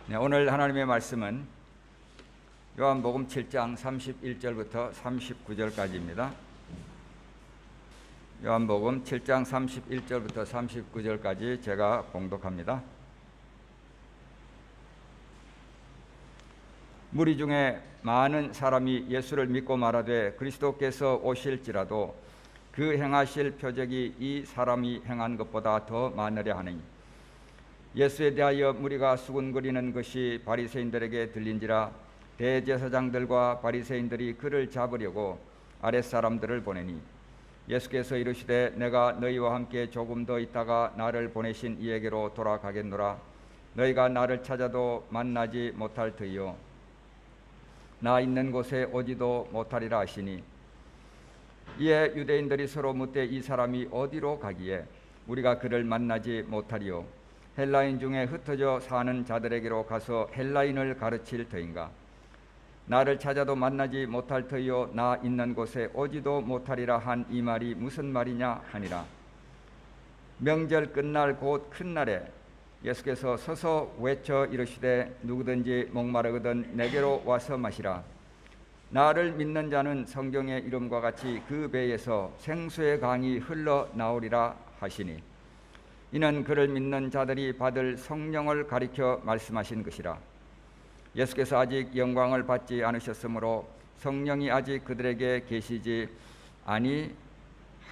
네, 오늘 하나님의 말씀은 요한복음 7장 31절부터 39절까지입니다. 요한복음 7장 31절부터 39절까지 제가 봉독합니다. 무리 중에 많은 사람이 예수를 믿고 말하되 그리스도께서 오실지라도 그 행하실 표적이 이 사람이 행한 것보다 더 많으려 하느니 예수에 대하여 무리가 수군거리는 것이 바리새인들에게 들린지라 대제사장들과 바리새인들이 그를 잡으려고 아랫사람들을 보내니 예수께서 이르시되 내가 너희와 함께 조금 더 있다가 나를 보내신 이에게로 돌아가겠노라. 너희가 나를 찾아도 만나지 못할 터이요 나 있는 곳에 오지도 못하리라 하시니 이에 유대인들이 서로 묻되 이 사람이 어디로 가기에 우리가 그를 만나지 못하리요 헬라인 중에 흩어져 사는 자들에게로 가서 헬라인을 가르칠 터인가. 나를 찾아도 만나지 못할 터이요 나 있는 곳에 오지도 못하리라 한 이 말이 무슨 말이냐 하니라. 명절 끝날 곧 큰 날에 예수께서 서서 외쳐 이르시되 누구든지 목마르거든 내게로 와서 마시라. 나를 믿는 자는 성경의 이름과 같이 그 배에서 생수의 강이 흘러나오리라 하시니 이는 그를 믿는 자들이 받을 성령을 가리켜 말씀하신 것이라. 예수께서 아직 영광을 받지 않으셨으므로 성령이 아직 그들에게 계시지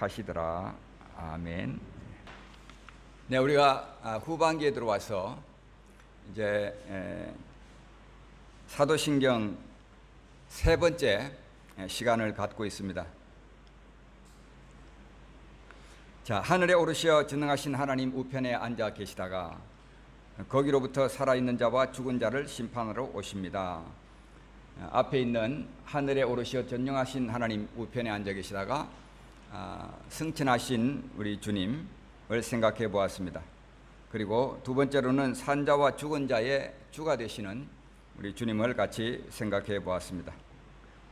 아니하시더라. 아멘. 네, 우리가 후반기에 들어와서 이제 사도신경 세 번째 시간을 갖고 있습니다. 자, 하늘에 오르시어 전능하신 하나님 우편에 앉아 계시다가 거기로부터 살아있는 자와 죽은 자를 심판하러 오십니다. 앞에 있는 하늘에 오르시어 전능하신 하나님 우편에 앉아 계시다가 승천하신 우리 주님을 생각해 보았습니다. 그리고 두 번째로는 산자와 죽은 자의 주가 되시는 우리 주님을 같이 생각해 보았습니다.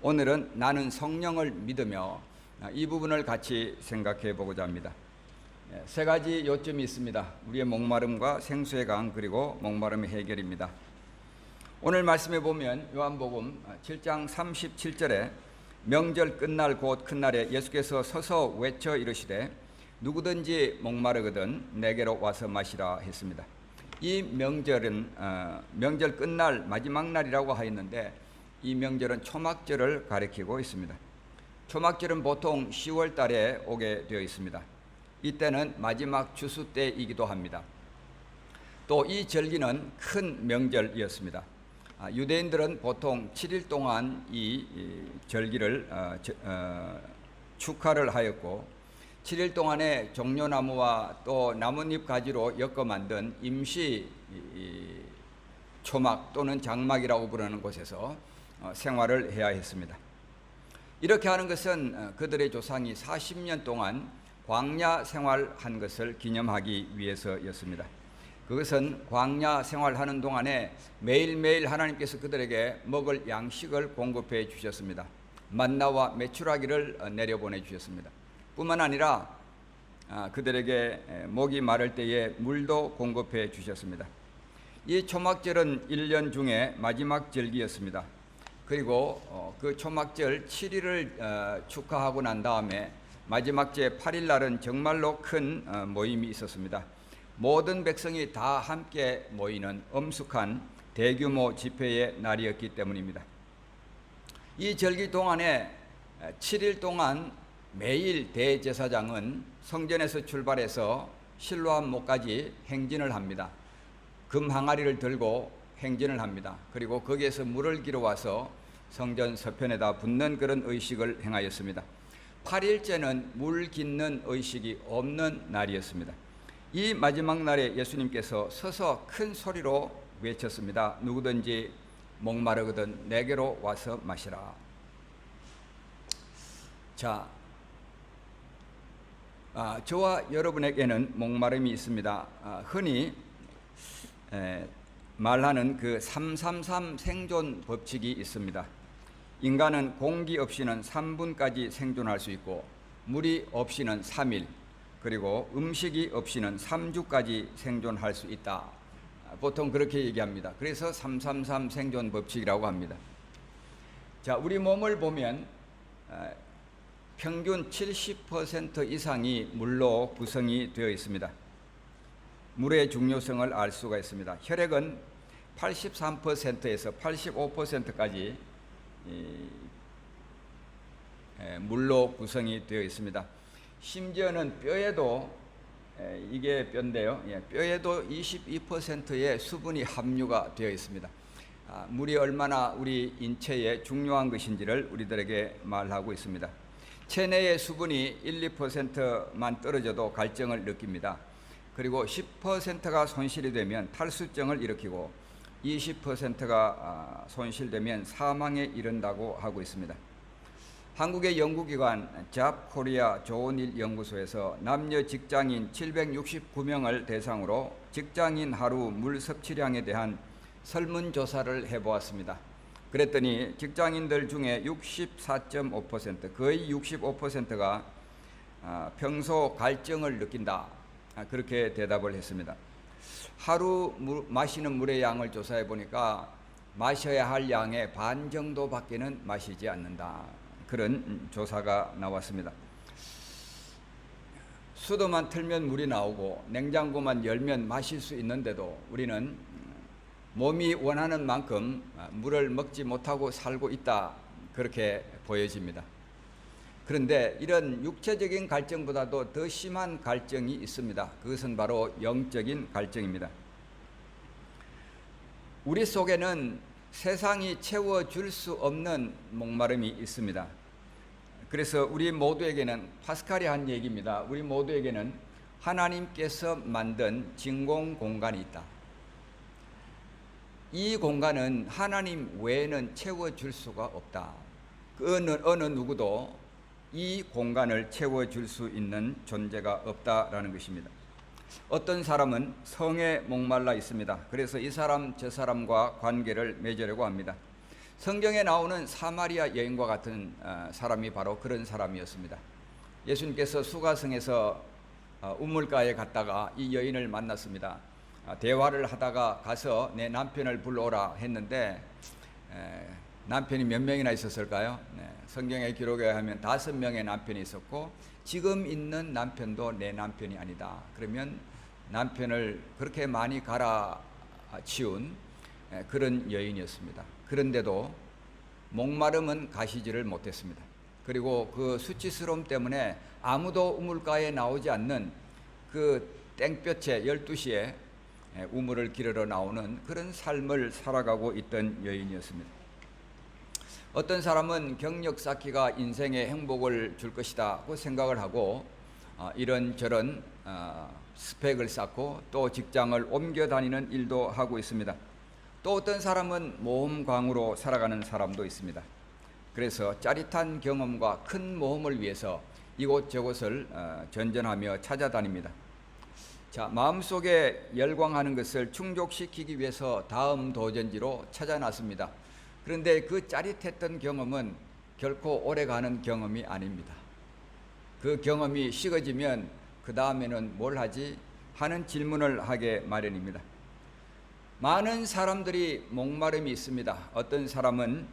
오늘은 나는 성령을 믿으며 이 부분을 같이 생각해 보고자 합니다. 세 가지 요점이 있습니다. 우리의 목마름과 생수의 강 그리고 목마름의 해결입니다. 오늘 말씀에 보면 요한복음 7장 37절에 명절 끝날 곧 큰 날에 예수께서 서서 외쳐 이르시되 누구든지 목마르거든 내게로 와서 마시라 했습니다. 이 명절은 명절 끝날 마지막 날이라고 하였는데 이 명절은 초막절을 가리키고 있습니다. 초막절은 보통 10월 달에 오게 되어 있습니다. 이때는 마지막 추수 때이기도 합니다. 또 이 절기는 큰 명절이었습니다. 유대인들은 보통 7일 동안 이 절기를 축하를 하였고 7일 동안에 종려나무와 또 나뭇잎 가지로 엮어 만든 임시 초막 또는 장막이라고 부르는 곳에서 생활을 해야 했습니다. 이렇게 하는 것은 그들의 조상이 40년 동안 광야 생활한 것을 기념하기 위해서였습니다. 그것은 광야 생활하는 동안에 매일매일 하나님께서 그들에게 먹을 양식을 공급해 주셨습니다. 만나와 메추라기를 내려보내 주셨습니다. 뿐만 아니라 그들에게 목이 마를 때에 물도 공급해 주셨습니다. 이 초막절은 1년 중에 마지막 절기였습니다. 그리고 그 초막절 7일을 축하하고 난 다음에 마지막 제 8일 날은 정말로 큰 모임이 있었습니다. 모든 백성이 다 함께 모이는 엄숙한 대규모 집회의 날이었기 때문입니다. 이 절기 동안에 7일 동안 매일 대제사장은 성전에서 출발해서 실로암 목까지 행진을 합니다. 금 항아리를 들고 행진을 합니다. 그리고 거기에서 물을 길어와서 성전 서편에다 붓는 그런 의식을 행하였습니다. 8일째는 물 깃는 의식이 없는 날이었습니다. 이 마지막 날에 예수님께서 서서 큰 소리로 외쳤습니다. 누구든지 목마르거든 내게로 와서 마시라. 자, 저와 여러분에게는 목마름이 있습니다. 흔히 말하는 그 333 생존 법칙이 있습니다. 인간은 공기 없이는 3분까지 생존할 수 있고 물이 없이는 3일 그리고 음식이 없이는 3주까지 생존할 수 있다. 보통 그렇게 얘기합니다. 그래서 333 생존 법칙이라고 합니다. 자, 우리 몸을 보면 평균 70% 이상이 물로 구성이 되어 있습니다. 물의 중요성을 알 수가 있습니다. 혈액은 83%에서 85%까지 물로 구성이 되어 있습니다. 심지어는 뼈에도, 이게 뼈인데요, 뼈에도 22%의 수분이 함유가 되어 있습니다. 물이 얼마나 우리 인체에 중요한 것인지를 우리들에게 말하고 있습니다. 체내의 수분이 1, 2%만 떨어져도 갈증을 느낍니다. 그리고 10%가 손실이 되면 탈수증을 일으키고 20%가 손실되면 사망에 이른다고 하고 있습니다. 한국의 연구기관 잡코리아 좋은일 연구소에서 남녀 직장인 769명을 대상으로 직장인 하루 물 섭취량에 대한 설문조사를 해보았습니다. 그랬더니 직장인들 중에 64.5%, 거의 65%가 평소 갈증을 느낀다, 그렇게 대답을 했습니다. 하루 마시는 물의 양을 조사해 보니까 마셔야 할 양의 반 정도밖에는 마시지 않는다, 그런 조사가 나왔습니다. 수도만 틀면 물이 나오고 냉장고만 열면 마실 수 있는데도 우리는 몸이 원하는 만큼 물을 먹지 못하고 살고 있다, 그렇게 보여집니다. 그런데 이런 육체적인 갈증보다도 더 심한 갈증이 있습니다. 그것은 바로 영적인 갈증입니다. 우리 속에는 세상이 채워줄 수 없는 목마름이 있습니다. 그래서 우리 모두에게는, 파스칼이 한 얘기입니다. 우리 모두에게는 하나님께서 만든 진공 공간이 있다. 이 공간은 하나님 외에는 채워줄 수가 없다. 어느 누구도 이 공간을 채워줄 수 있는 존재가 없다라는 것입니다. 어떤 사람은 성에 목말라 있습니다. 그래서 이 사람 저 사람과 관계를 맺으려고 합니다. 성경에 나오는 사마리아 여인과 같은 사람이 바로 그런 사람이었습니다. 예수님께서 수가성에서 우물가에 갔다가 이 여인을 만났습니다. 대화를 하다가 가서 내 남편을 불러오라 했는데 남편이 몇 명이나 있었을까요? 성경의 기록에 하면 5명의 남편이 있었고 지금 있는 남편도 내 남편이 아니다. 그러면 남편을 그렇게 많이 갈아치운 그런 여인이었습니다. 그런데도 목마름은 가시지를 못했습니다. 그리고 그 수치스러움 때문에 아무도 우물가에 나오지 않는 그 땡볕에 12시에 우물을 기르러 나오는 그런 삶을 살아가고 있던 여인이었습니다. 어떤 사람은 경력 쌓기가 인생의 행복을 줄 것이라고 생각을 하고 이런저런 스펙을 쌓고 또 직장을 옮겨 다니는 일도 하고 있습니다. 또 어떤 사람은 모험광으로 살아가는 사람도 있습니다. 그래서 짜릿한 경험과 큰 모험을 위해서 이곳저곳을 전전하며 찾아다닙니다. 자, 마음속에 열광하는 것을 충족시키기 위해서 다음 도전지로 찾아 나섭니다. 그런데 그 짜릿했던 경험은 결코 오래가는 경험이 아닙니다. 그 경험이 식어지면 그 다음에는 뭘 하지? 하는 질문을 하게 마련입니다. 많은 사람들이 목마름이 있습니다. 어떤 사람은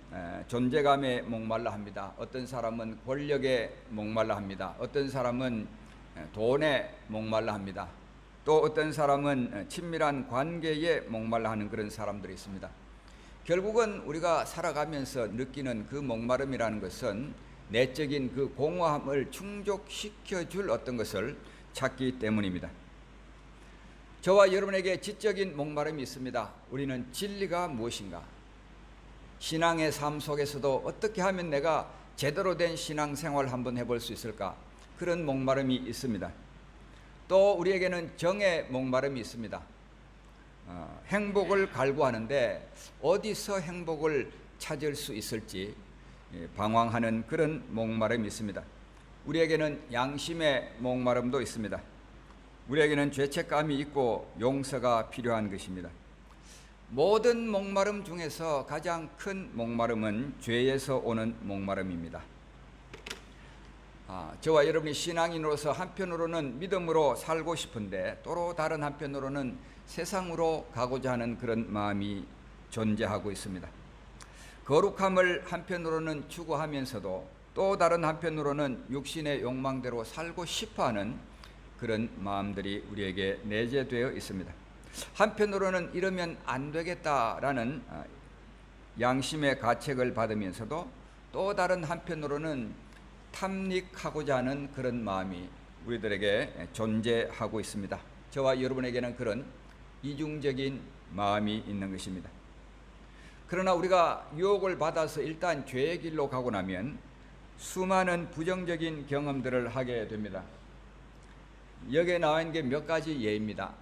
존재감에 목말라 합니다. 어떤 사람은 권력에 목말라 합니다. 어떤 사람은 돈에 목말라 합니다. 또 어떤 사람은 친밀한 관계에 목말라 하는 그런 사람들이 있습니다. 결국은 우리가 살아가면서 느끼는 그 목마름이라는 것은 내적인 그 공허함을 충족시켜줄 어떤 것을 찾기 때문입니다. 저와 여러분에게 지적인 목마름이 있습니다. 우리는 진리가 무엇인가? 신앙의 삶 속에서도 어떻게 하면 내가 제대로 된 신앙생활을 한번 해볼 수 있을까? 그런 목마름이 있습니다. 또 우리에게는 정의 목마름이 있습니다. 행복을 갈구하는데 어디서 행복을 찾을 수 있을지 방황하는 그런 목마름이 있습니다. 우리에게는 양심의 목마름도 있습니다. 우리에게는 죄책감이 있고 용서가 필요한 것입니다. 모든 목마름 중에서 가장 큰 목마름은 죄에서 오는 목마름입니다. 저와 여러분이 신앙인으로서 한편으로는 믿음으로 살고 싶은데 또 다른 한편으로는 세상으로 가고자 하는 그런 마음이 존재하고 있습니다. 거룩함을 한편으로는 추구하면서도 또 다른 한편으로는 육신의 욕망대로 살고 싶어하는 그런 마음들이 우리에게 내재되어 있습니다. 한편으로는 이러면 안 되겠다라는 양심의 가책을 받으면서도 또 다른 한편으로는 탐닉하고자 하는 그런 마음이 우리들에게 존재하고 있습니다. 저와 여러분에게는 그런 이중적인 마음이 있는 것입니다. 그러나 우리가 유혹을 받아서 일단 죄의 길로 가고 나면 수많은 부정적인 경험들을 하게 됩니다. 여기에 나와 있는 게 몇 가지 예입니다.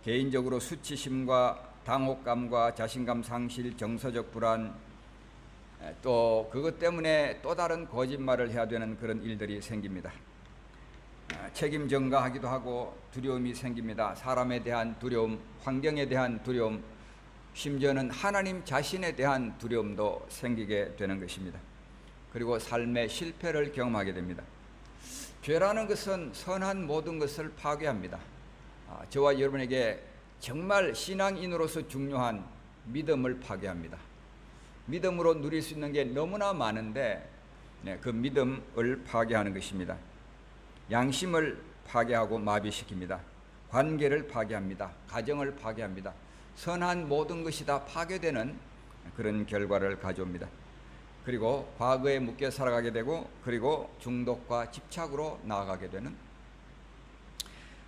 개인적으로 수치심과 당혹감과 자신감 상실, 정서적 불안, 또 그것 때문에 또 다른 거짓말을 해야 되는 그런 일들이 생깁니다. 책임 전가하기도 하고 두려움이 생깁니다. 사람에 대한 두려움, 환경에 대한 두려움, 심지어는 하나님 자신에 대한 두려움도 생기게 되는 것입니다. 그리고 삶의 실패를 경험하게 됩니다. 죄라는 것은 선한 모든 것을 파괴합니다. 저와 여러분에게 정말 신앙인으로서 중요한 믿음을 파괴합니다. 믿음으로 누릴 수 있는 게 너무나 많은데 그 믿음을 파괴하는 것입니다. 양심을 파괴하고 마비시킵니다. 관계를 파괴합니다. 가정을 파괴합니다. 선한 모든 것이 다 파괴되는 그런 결과를 가져옵니다. 그리고 과거에 묶여 살아가게 되고 그리고 중독과 집착으로 나아가게 되는,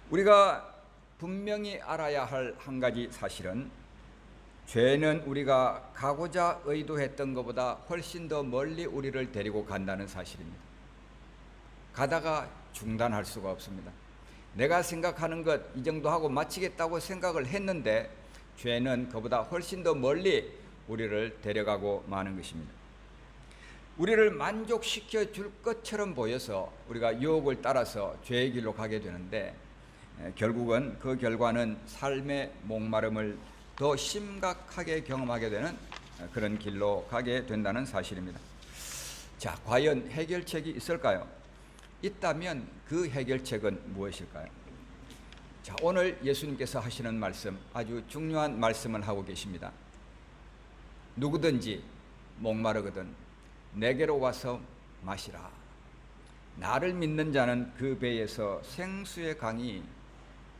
우리가 분명히 알아야 할 한 가지 사실은 죄는 우리가 가고자 의도했던 것보다 훨씬 더 멀리 우리를 데리고 간다는 사실입니다. 가다가 중단할 수가 없습니다. 내가 생각하는 것 이 정도 하고 마치겠다고 생각을 했는데 죄는 그보다 훨씬 더 멀리 우리를 데려가고 마는 것입니다. 우리를 만족시켜 줄 것처럼 보여서 우리가 유혹을 따라서 죄의 길로 가게 되는데 결국은 그 결과는 삶의 목마름을 더 심각하게 경험하게 되는 그런 길로 가게 된다는 사실입니다. 자, 과연 해결책이 있을까요? 있다면 그 해결책은 무엇일까요? 자, 오늘 예수님께서 하시는 말씀, 아주 중요한 말씀을 하고 계십니다. 누구든지 목마르거든 내게로 와서 마시라. 나를 믿는 자는 그 배에서 생수의 강이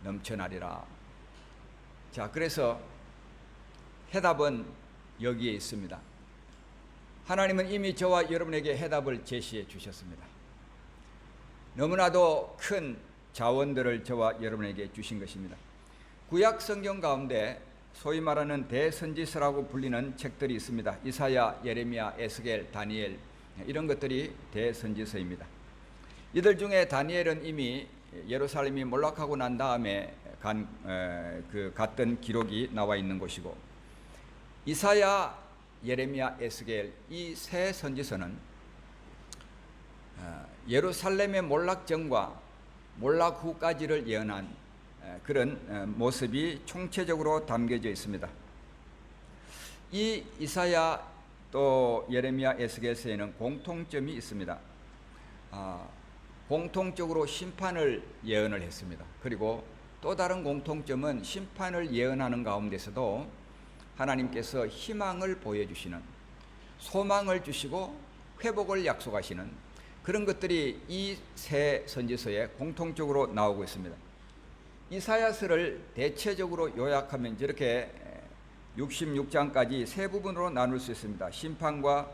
넘쳐나리라. 자, 그래서 해답은 여기에 있습니다. 하나님은 이미 저와 여러분에게 해답을 제시해 주셨습니다. 너무나도 큰 자원들을 저와 여러분에게 주신 것입니다. 구약 성경 가운데 소위 말하는 대선지서라고 불리는 책들이 있습니다. 이사야, 예레미야, 에스겔, 다니엘, 이런 것들이 대선지서입니다. 이들 중에 다니엘은 이미 예루살렘이 몰락하고 난 다음에 갔던 기록이 나와 있는 곳이고, 이사야, 예레미야, 에스겔 이 세 선지서는 예루살렘의 몰락 전과 몰락 후까지를 예언한 그런 모습이 총체적으로 담겨져 있습니다. 이 이사야 또 예레미야, 에스겔서에는 공통점이 있습니다. 공통적으로 심판을 예언을 했습니다. 그리고 또 다른 공통점은 심판을 예언하는 가운데서도 하나님께서 희망을 보여주시는, 소망을 주시고 회복을 약속하시는 그런 것들이 이 세 선지서에 공통적으로 나오고 있습니다. 이사야서를 대체적으로 요약하면 저렇게 66장까지 세 부분으로 나눌 수 있습니다. 심판과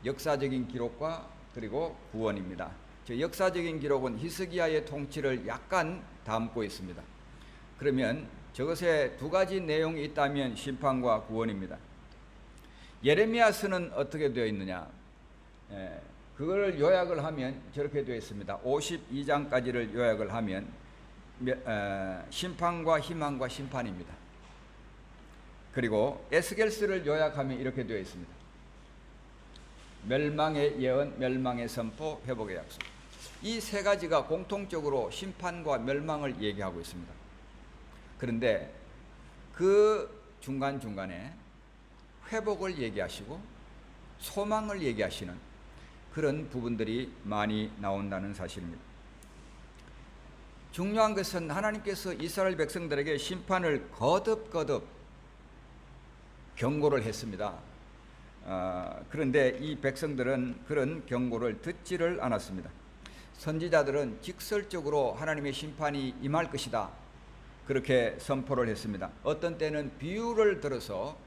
역사적인 기록과 그리고 구원입니다. 저 역사적인 기록은 히스기야의 통치를 약간 담고 있습니다. 그러면 저것에 두 가지 내용이 있다면 심판과 구원입니다. 예레미야서는 어떻게 되어 있느냐? 그걸 요약을 하면 저렇게 되어 있습니다. 52장까지를 요약을 하면 심판과 희망과 심판입니다. 그리고 에스겔서를 요약하면 이렇게 되어 있습니다. 멸망의 예언, 멸망의 선포, 회복의 약속. 이 세 가지가 공통적으로 심판과 멸망을 얘기하고 있습니다. 그런데 그 중간중간에 회복을 얘기하시고 소망을 얘기하시는 그런 부분들이 많이 나온다는 사실입니다. 중요한 것은 하나님께서 이스라엘 백성들에게 심판을 거듭 경고를 했습니다. 그런데 이 백성들은 그런 경고를 듣지를 않았습니다. 선지자들은 직설적으로 하나님의 심판이 임할 것이다, 그렇게 선포를 했습니다. 어떤 때는 비유를 들어서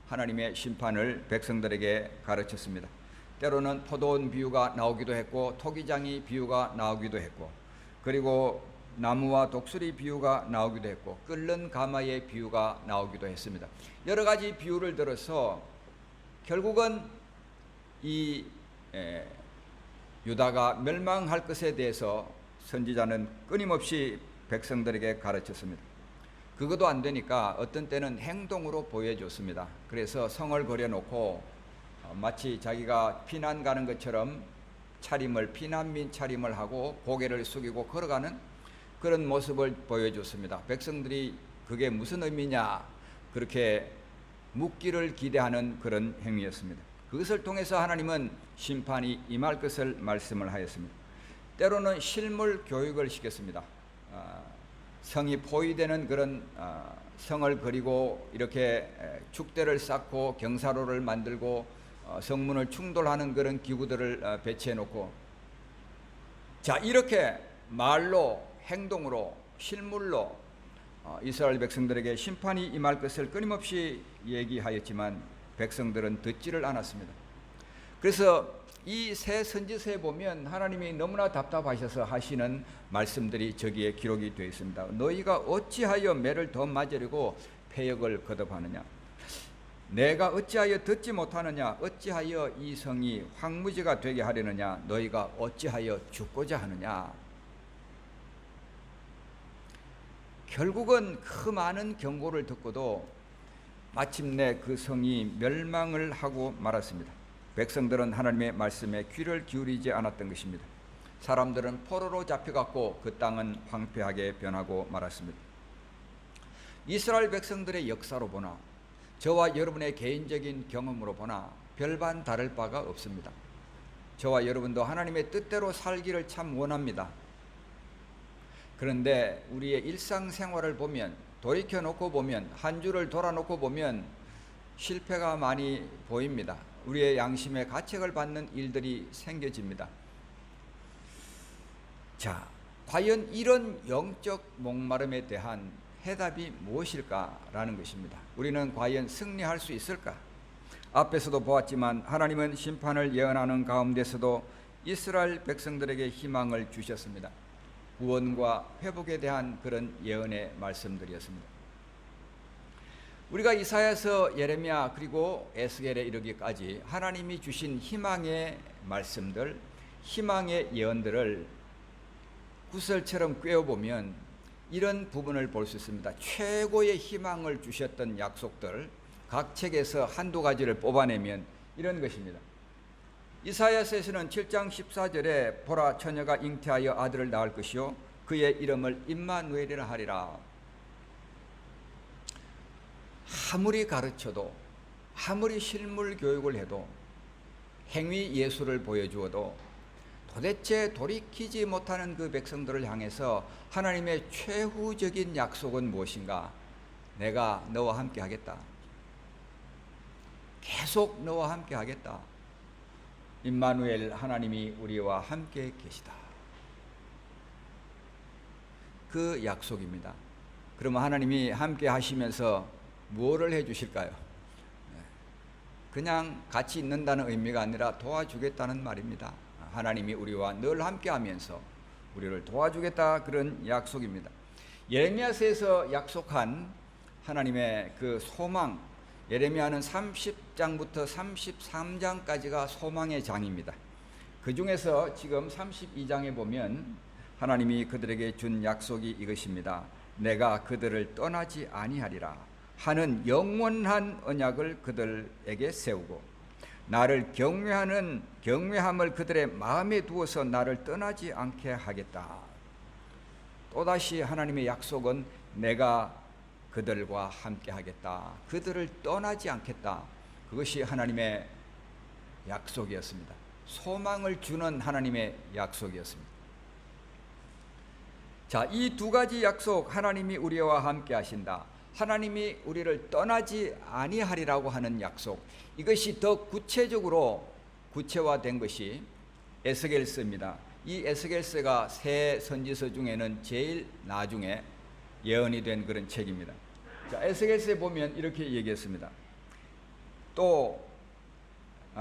하나님의 심판을 백성들에게 가르쳤습니다. 때로는 포도원 비유가 나오기도 했고, 토기장이 비유가 나오기도 했고, 그리고 나무와 독수리 비유가 나오기도 했고, 끓는 가마의 비유가 나오기도 했습니다. 여러 가지 비유를 들어서 결국은 이 유다가 멸망할 것에 대해서 선지자는 끊임없이 백성들에게 가르쳤습니다. 그것도 안 되니까 어떤 때는 행동으로 보여줬습니다. 그래서 성을 그려놓고 마치 자기가 피난 가는 것처럼 피난민 차림을 하고 고개를 숙이고 걸어가는 그런 모습을 보여줬습니다. 백성들이 그게 무슨 의미냐, 그렇게 묻기를 기대하는 그런 행위였습니다. 그것을 통해서 하나님은 심판이 임할 것을 말씀을 하였습니다. 때로는 실물 교육을 시켰습니다. 성이 포위되는 그런 성을 그리고 이렇게 축대를 쌓고 경사로를 만들고 성문을 충돌하는 그런 기구들을 배치해 놓고, 자, 이렇게 말로, 행동으로, 실물로 이스라엘 백성들에게 심판이 임할 것을 끊임없이 얘기하였지만 백성들은 듣지를 않았습니다. 그래서 이 새 선지서에 보면 하나님이 너무나 답답하셔서 하시는 말씀들이 저기에 기록이 되어 있습니다. 너희가 어찌하여 매를 더 맞으려고 패역을 거듭하느냐, 내가 어찌하여 듣지 못하느냐, 어찌하여 이 성이 황무지가 되게 하려느냐, 너희가 어찌하여 죽고자 하느냐. 결국은 그 많은 경고를 듣고도 마침내 그 성이 멸망을 하고 말았습니다. 백성들은 하나님의 말씀에 귀를 기울이지 않았던 것입니다. 사람들은 포로로 잡혀갔고 그 땅은 황폐하게 변하고 말았습니다. 이스라엘 백성들의 역사로 보나 저와 여러분의 개인적인 경험으로 보나 별반 다를 바가 없습니다. 저와 여러분도 하나님의 뜻대로 살기를 참 원합니다. 그런데 우리의 일상생활을 보면, 돌이켜놓고 보면, 한 주를 돌아놓고 보면 실패가 많이 보입니다. 우리의 양심에 가책을 받는 일들이 생겨집니다. 자, 과연 이런 영적 목마름에 대한 해답이 무엇일까라는 것입니다. 우리는 과연 승리할 수 있을까? 앞에서도 보았지만 하나님은 심판을 예언하는 가운데서도 이스라엘 백성들에게 희망을 주셨습니다. 구원과 회복에 대한 그런 예언의 말씀들이었습니다. 우리가 이사야서, 예레미야 그리고 에스겔에 이르기까지 하나님이 주신 희망의 말씀들, 희망의 예언들을 구슬처럼 꿰어보면 이런 부분을 볼 수 있습니다. 최고의 희망을 주셨던 약속들, 각 책에서 한두 가지를 뽑아내면 이런 것입니다. 이사야서에서는 7장 14절에 보라, 처녀가 잉태하여 아들을 낳을 것이요 그의 이름을 임마누엘이라 하리라. 아무리 가르쳐도, 아무리 실물 교육을 해도, 행위 예수를 보여주어도 도대체 돌이키지 못하는 그 백성들을 향해서 하나님의 최후적인 약속은 무엇인가? 내가 너와 함께 하겠다. 계속 너와 함께 하겠다. 임마누엘, 하나님이 우리와 함께 계시다. 그 약속입니다. 그러면 하나님이 함께 하시면서 무엇을 해 주실까요? 그냥 같이 있는다는 의미가 아니라 도와주겠다는 말입니다. 하나님이 우리와 늘 함께 하면서 우리를 도와주겠다, 그런 약속입니다. 예레미야서에서 약속한 하나님의 그 소망, 예레미야는 30장부터 33장까지가 소망의 장입니다. 그 중에서 지금 32장에 보면 하나님이 그들에게 준 약속이 이것입니다. 내가 그들을 떠나지 아니하리라 하는 영원한 언약을 그들에게 세우고 나를 경외함을 그들의 마음에 두어서 나를 떠나지 않게 하겠다. 또다시 하나님의 약속은 내가 그들과 함께 하겠다. 그들을 떠나지 않겠다. 그것이 하나님의 약속이었습니다. 소망을 주는 하나님의 약속이었습니다. 자, 이 두 가지 약속, 하나님이 우리와 함께 하신다, 하나님이 우리를 떠나지 아니하리라고 하는 약속, 이것이 더 구체적으로 구체화된 것이 에스겔서입니다. 이 에스겔서가 세 선지서 중에는 제일 나중에 예언이 된 그런 책입니다. 자, 에스겔서에 보면 이렇게 얘기했습니다. 또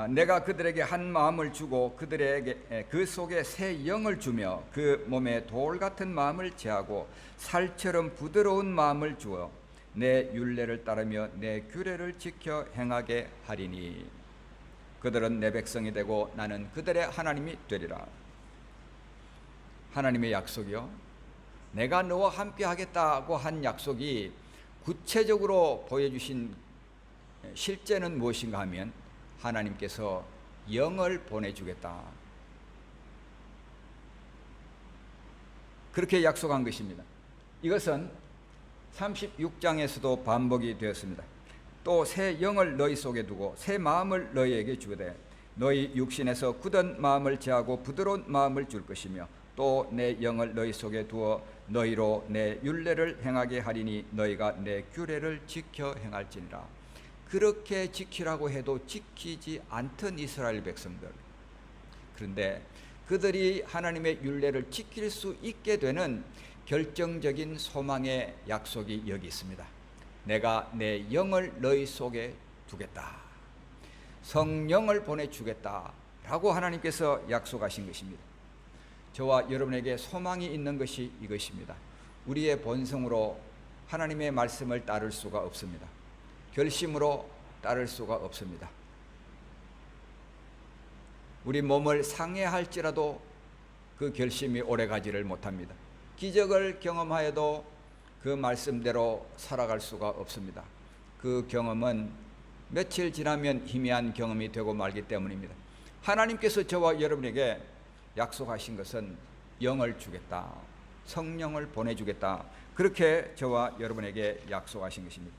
내가 그들에게 한 마음을 주고 그들에게 그 속에 새 영을 주며 그 몸에 돌 같은 마음을 제하고 살처럼 부드러운 마음을 주어 내 율례를 따르며 내 규례를 지켜 행하게 하리니 그들은 내 백성이 되고 나는 그들의 하나님이 되리라. 하나님의 약속이요, 내가 너와 함께 하겠다고 한 약속이 구체적으로 보여주신 실제는 무엇인가 하면 하나님께서 영을 보내주겠다, 그렇게 약속한 것입니다. 이것은 36장에서도 반복이 되었습니다. 또 새 영을 너희 속에 두고 새 마음을 너희에게 주되 너희 육신에서 굳은 마음을 제하고 부드러운 마음을 줄 것이며 또 내 영을 너희 속에 두어 너희로 내 율례를 행하게 하리니 너희가 내 규례를 지켜 행할지니라. 그렇게 지키라고 해도 지키지 않던 이스라엘 백성들, 그런데 그들이 하나님의 율례를 지킬 수 있게 되는 결정적인 소망의 약속이 여기 있습니다. 내가 내 영을 너희 속에 두겠다, 성령을 보내주겠다 라고 하나님께서 약속하신 것입니다. 저와 여러분에게 소망이 있는 것이 이것입니다. 우리의 본성으로 하나님의 말씀을 따를 수가 없습니다. 결심으로 따를 수가 없습니다. 우리 몸을 상해할지라도 그 결심이 오래가지를 못합니다. 기적을 경험하여도 그 말씀대로 살아갈 수가 없습니다. 그 경험은 며칠 지나면 희미한 경험이 되고 말기 때문입니다. 하나님께서 저와 여러분에게 약속하신 것은 영을 주겠다, 성령을 보내주겠다, 그렇게 저와 여러분에게 약속하신 것입니다.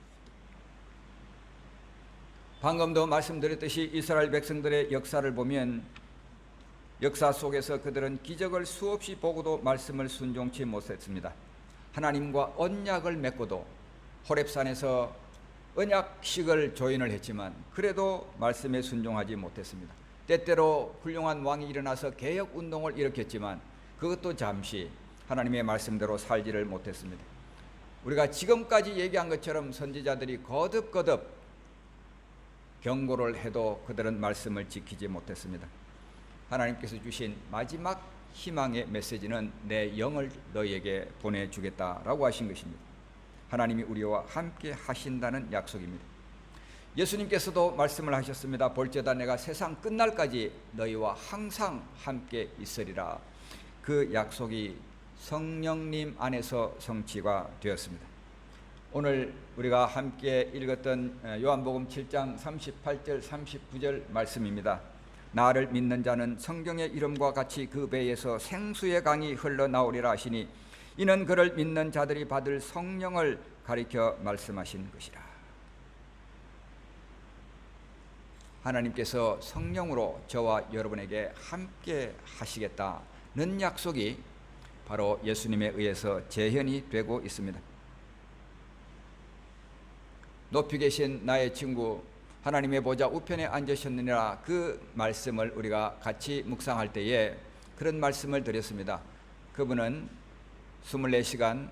방금도 말씀드렸듯이 이스라엘 백성들의 역사를 보면 역사 속에서 그들은 기적을 수없이 보고도 말씀을 순종치 못했습니다. 하나님과 언약을 맺고도 호렙산에서 언약식을 조인을 했지만 그래도 말씀에 순종하지 못했습니다. 때때로 훌륭한 왕이 일어나서 개혁운동을 일으켰지만 그것도 잠시 하나님의 말씀대로 살지를 못했습니다. 우리가 지금까지 얘기한 것처럼 선지자들이 거듭거듭 경고를 해도 그들은 말씀을 지키지 못했습니다. 하나님께서 주신 마지막 희망의 메시지는 내 영을 너희에게 보내주겠다라고 하신 것입니다. 하나님이 우리와 함께 하신다는 약속입니다. 예수님께서도 말씀을 하셨습니다. 볼지어다 내가 세상 끝날까지 너희와 항상 함께 있으리라. 그 약속이 성령님 안에서 성취가 되었습니다. 오늘 우리가 함께 읽었던 요한복음 7장 38절 39절 말씀입니다. 나를 믿는 자는 성경의 이름과 같이 그 배에서 생수의 강이 흘러나오리라 하시니 이는 그를 믿는 자들이 받을 성령을 가리켜 말씀하신 것이라. 하나님께서 성령으로 저와 여러분에게 함께 하시겠다는 약속이 바로 예수님에 의해서 재현이 되고 있습니다. 높이 계신 나의 친구, 하나님의 보좌 우편에 앉으셨느니라, 그 말씀을 우리가 같이 묵상할 때에 그런 말씀을 드렸습니다. 그분은 24시간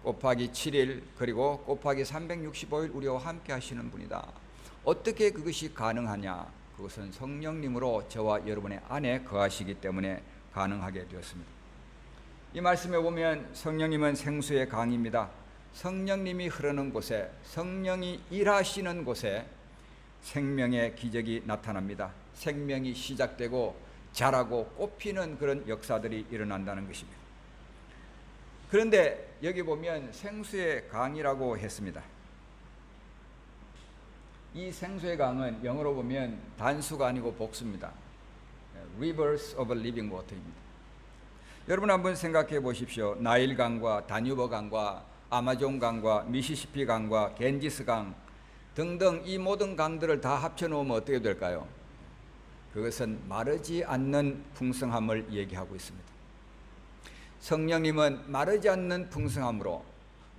곱하기 7일 그리고 곱하기 365일 우리와 함께 하시는 분이다. 어떻게 그것이 가능하냐? 그것은 성령님으로 저와 여러분의 안에 거하시기 때문에 가능하게 되었습니다. 이 말씀에 보면 성령님은 생수의 강입니다. 성령님이 흐르는 곳에, 성령이 일하시는 곳에 생명의 기적이 나타납니다. 생명이 시작되고 자라고 꽃피는 그런 역사들이 일어난다는 것입니다. 그런데 여기 보면 생수의 강이라고 했습니다. 이 생수의 강은 영어로 보면 단수가 아니고 복수입니다. Rivers of living water입니다. 여러분 한번 생각해 보십시오. 나일강과 다뉴버 강과 아마존 강과 미시시피 강과 겐지스 강 등등 이 모든 강들을 다 합쳐놓으면 어떻게 될까요? 그것은 마르지 않는 풍성함을 얘기하고 있습니다. 성령님은 마르지 않는 풍성함으로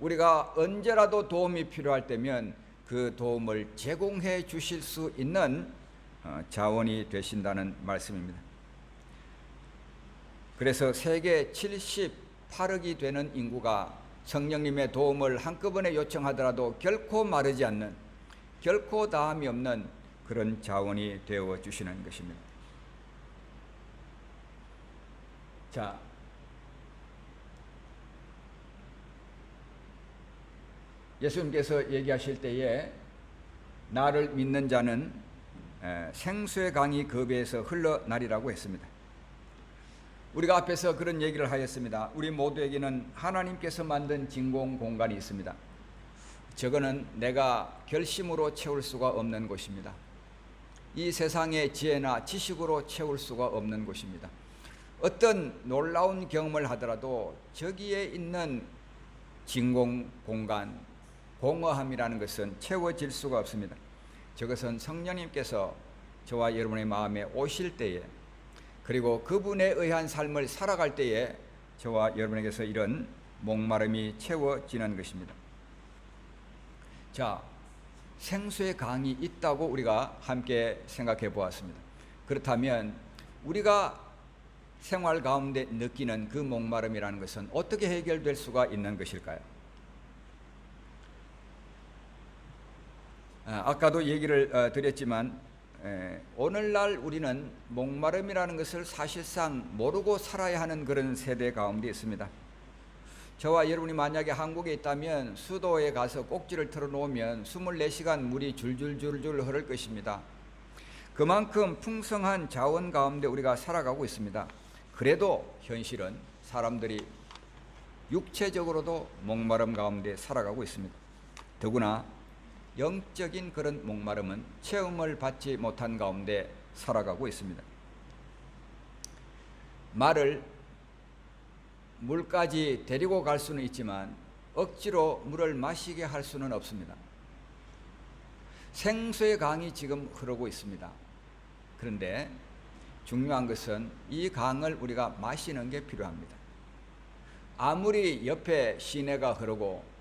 우리가 언제라도 도움이 필요할 때면 그 도움을 제공해 주실 수 있는 자원이 되신다는 말씀입니다. 그래서 세계 78억이 되는 인구가 성령님의 도움을 한꺼번에 요청하더라도 결코 마르지 않는, 결코 다함이 없는 그런 자원이 되어 주시는 것입니다. 자, 예수님께서 얘기하실 때에 나를 믿는 자는 생수의 강이 그 배에서 흘러나리라고 했습니다. 우리가 앞에서 그런 얘기를 하였습니다. 우리 모두에게는 하나님께서 만든 진공 공간이 있습니다. 저거는 내가 결심으로 채울 수가 없는 곳입니다. 이 세상의 지혜나 지식으로 채울 수가 없는 곳입니다. 어떤 놀라운 경험을 하더라도 저기에 있는 진공 공간, 공허함이라는 것은 채워질 수가 없습니다. 저것은 성령님께서 저와 여러분의 마음에 오실 때에, 그리고 그분에 의한 삶을 살아갈 때에 저와 여러분에게서 이런 목마름이 채워지는 것입니다. 자, 생수의 강이 있다고 우리가 함께 생각해 보았습니다. 그렇다면 우리가 생활 가운데 느끼는 그 목마름이라는 것은 어떻게 해결될 수가 있는 것일까요? 아까도 얘기를 드렸지만 오늘날 우리는 목마름이라는 것을 사실상 모르고 살아야 하는 그런 세대 가운데 있습니다. 저와 여러분이 만약에 한국에 있다면 수도에 가서 꼭지를 틀어놓으면 24시간 물이 줄줄줄줄 흐를 것입니다. 그만큼 풍성한 자원 가운데 우리가 살아가고 있습니다. 그래도 현실은 사람들이 육체적으로도 목마름 가운데 살아가고 있습니다. 더구나 영적인 그런 목마름은 체험을 받지 못한 가운데 살아가고 있습니다. 말을 물까지 데리고 갈 수는 있지만 억지로 물을 마시게 할 수는 없습니다. 생수의 강이 지금 흐르고 있습니다. 그런데 중요한 것은 이 강을 우리가 마시는 게 필요합니다. 아무리 옆에 시내가 흐르고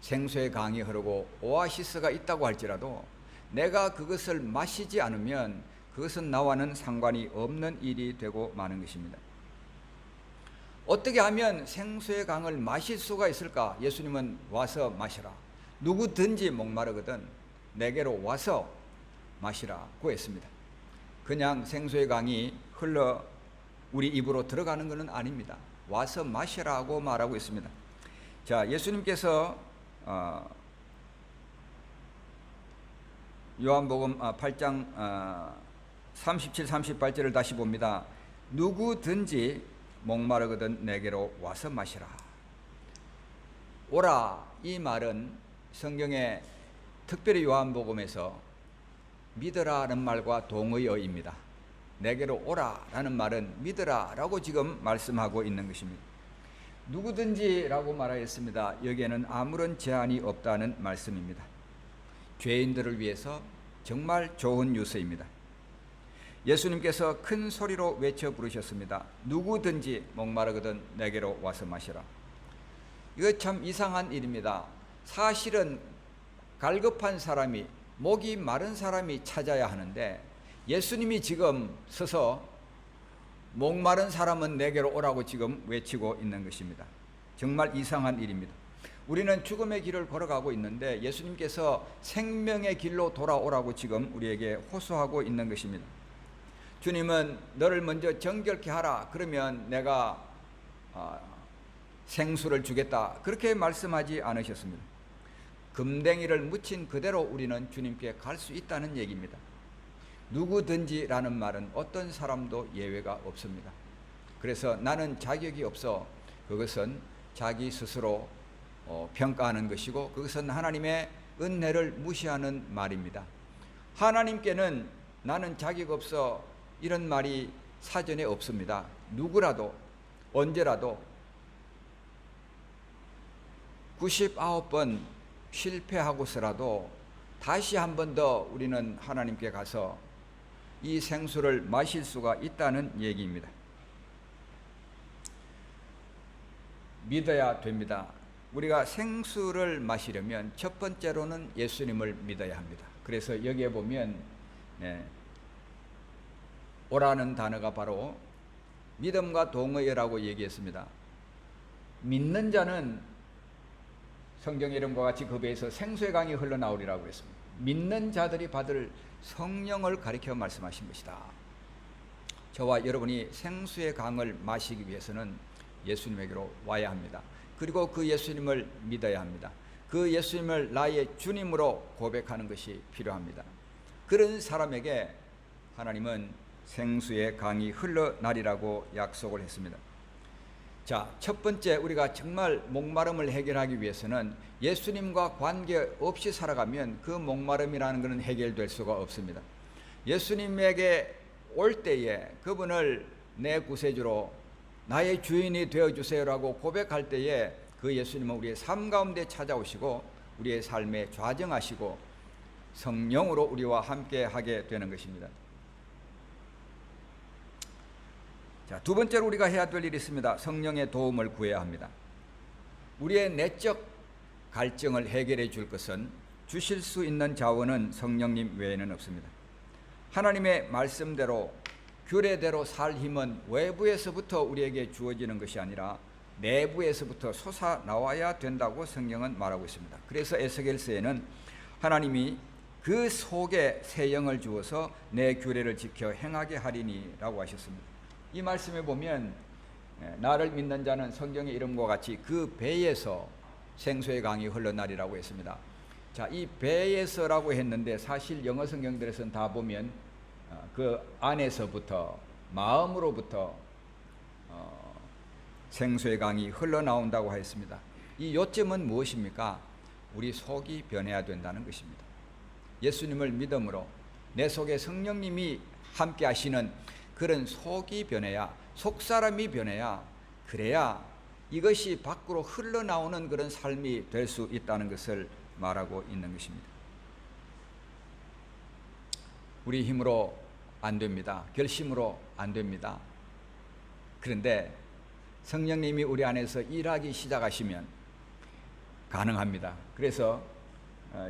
생수의 강이 흐르고 오아시스가 있다고 할지라도 내가 그것을 마시지 않으면 그것은 나와는 상관이 없는 일이 되고 마는 것입니다. 어떻게 하면 생수의 강을 마실 수가 있을까? 예수님은 와서 마시라. 누구든지 목마르거든 내게로 와서 마시라고 했습니다. 그냥 생수의 강이 흘러 우리 입으로 들어가는 것은 아닙니다. 와서 마시라고 말하고 있습니다. 자, 예수님께서 요한복음 8장 37, 38절을 다시 봅니다. 누구든지 목마르거든 내게로 와서 마시라. 오라, 이 말은 성경에 특별히 요한복음에서 믿으라는 말과 동의어입니다. 내게로 오라라는 말은 믿으라라고 지금 말씀하고 있는 것입니다. 누구든지라고 말하였습니다. 여기에는 아무런 제한이 없다는 말씀입니다. 죄인들을 위해서 정말 좋은 뉴스입니다. 예수님께서 큰 소리로 외쳐 부르셨습니다. 누구든지 목마르거든 내게로 와서 마시라. 이거 참 이상한 일입니다. 사실은 갈급한 사람이, 목이 마른 사람이 찾아야 하는데 예수님이 지금 서서 목마른 사람은 내게로 오라고 지금 외치고 있는 것입니다. 정말 이상한 일입니다. 우리는 죽음의 길을 걸어가고 있는데 예수님께서 생명의 길로 돌아오라고 지금 우리에게 호소하고 있는 것입니다. 주님은 너를 먼저 정결케 하라, 그러면 내가 생수를 주겠다, 그렇게 말씀하지 않으셨습니다. 금댕이를 묻힌 그대로 우리는 주님께 갈 수 있다는 얘기입니다. 누구든지라는 말은 어떤 사람도 예외가 없습니다. 그래서 나는 자격이 없어, 그것은 자기 스스로 평가하는 것이고 그것은 하나님의 은혜를 무시하는 말입니다. 하나님께는 나는 자격 없어 이런 말이 사전에 없습니다. 누구라도 언제라도 99번 실패하고서라도 다시 한 번 더 우리는 하나님께 가서 이 생수를 마실 수가 있다는 얘기입니다. 믿어야 됩니다. 우리가 생수를 마시려면 첫 번째로는 예수님을 믿어야 합니다. 그래서 여기에 보면 오라는 단어가 바로 믿음과 동의라고 얘기했습니다. 믿는 자는 성경의 이름과 같이 그 배에서 생수의 강이 흘러나오리라고 했습니다. 믿는 자들이 받을 성령을 가리켜 말씀하신 것이다. 저와 여러분이 생수의 강을 마시기 위해서는 예수님에게로 와야 합니다. 그리고 그 예수님을 믿어야 합니다. 그 예수님을 나의 주님으로 고백하는 것이 필요합니다. 그런 사람에게 하나님은 생수의 강이 흘러나리라고 약속을 했습니다. 자, 첫 번째, 우리가 정말 목마름을 해결하기 위해서는 예수님과 관계없이 살아가면 그 목마름이라는 것은 해결될 수가 없습니다. 예수님에게 올 때에 그분을 내 구세주로 나의 주인이 되어주세요라고 고백할 때에 그 예수님은 우리의 삶 가운데 찾아오시고 우리의 삶에 좌정하시고 성령으로 우리와 함께 하게 되는 것입니다. 자, 두 번째로 우리가 해야 될 일이 있습니다. 성령의 도움을 구해야 합니다. 우리의 내적 갈증을 해결해 줄 것은 주실 수 있는 자원은 성령님 외에는 없습니다. 하나님의 말씀대로 규례대로 살 힘은 외부에서부터 우리에게 주어지는 것이 아니라 내부에서부터 솟아나와야 된다고 성경은 말하고 있습니다. 그래서 에스겔서에는 하나님이 그 속에 새 영을 주어서 내 규례를 지켜 행하게 하리니 라고 하셨습니다. 이 말씀에 보면 나를 믿는 자는 성경의 이름과 같이 그 배에서 생수의 강이 흘러나리라고 했습니다. 자, 이 배에서라고 했는데 사실 영어 성경들에서는 다 보면 그 안에서부터 마음으로부터 생수의 강이 흘러나온다고 했습니다. 이 요점은 무엇입니까? 우리 속이 변해야 된다는 것입니다. 예수님을 믿음으로 내 속에 성령님이 함께 하시는 그런 속이 변해야, 속사람이 변해야, 그래야 이것이 밖으로 흘러나오는 그런 삶이 될 수 있다는 것을 말하고 있는 것입니다. 우리 힘으로 안 됩니다. 결심으로 안 됩니다. 그런데 성령님이 우리 안에서 일하기 시작하시면 가능합니다. 그래서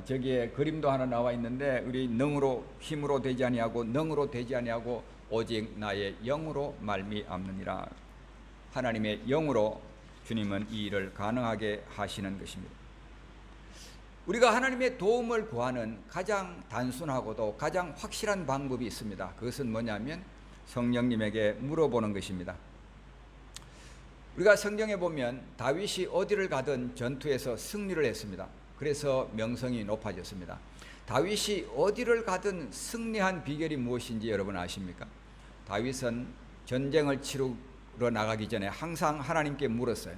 저기에 그림도 하나 나와 있는데 우리 능으로 힘으로 되지 아니하고 능으로 되지 아니하고 오직 나의 영으로 말미암느니라. 하나님의 영으로 주님은 이 일을 가능하게 하시는 것입니다. 우리가 하나님의 도움을 구하는 가장 단순하고도 가장 확실한 방법이 있습니다. 그것은 뭐냐면 성령님에게 물어보는 것입니다. 우리가 성경에 보면 다윗이 어디를 가든 전투에서 승리를 했습니다. 그래서 명성이 높아졌습니다. 다윗이 어디를 가든 승리한 비결이 무엇인지 여러분 아십니까? 다윗은 전쟁을 치르러 나가기 전에 항상 하나님께 물었어요.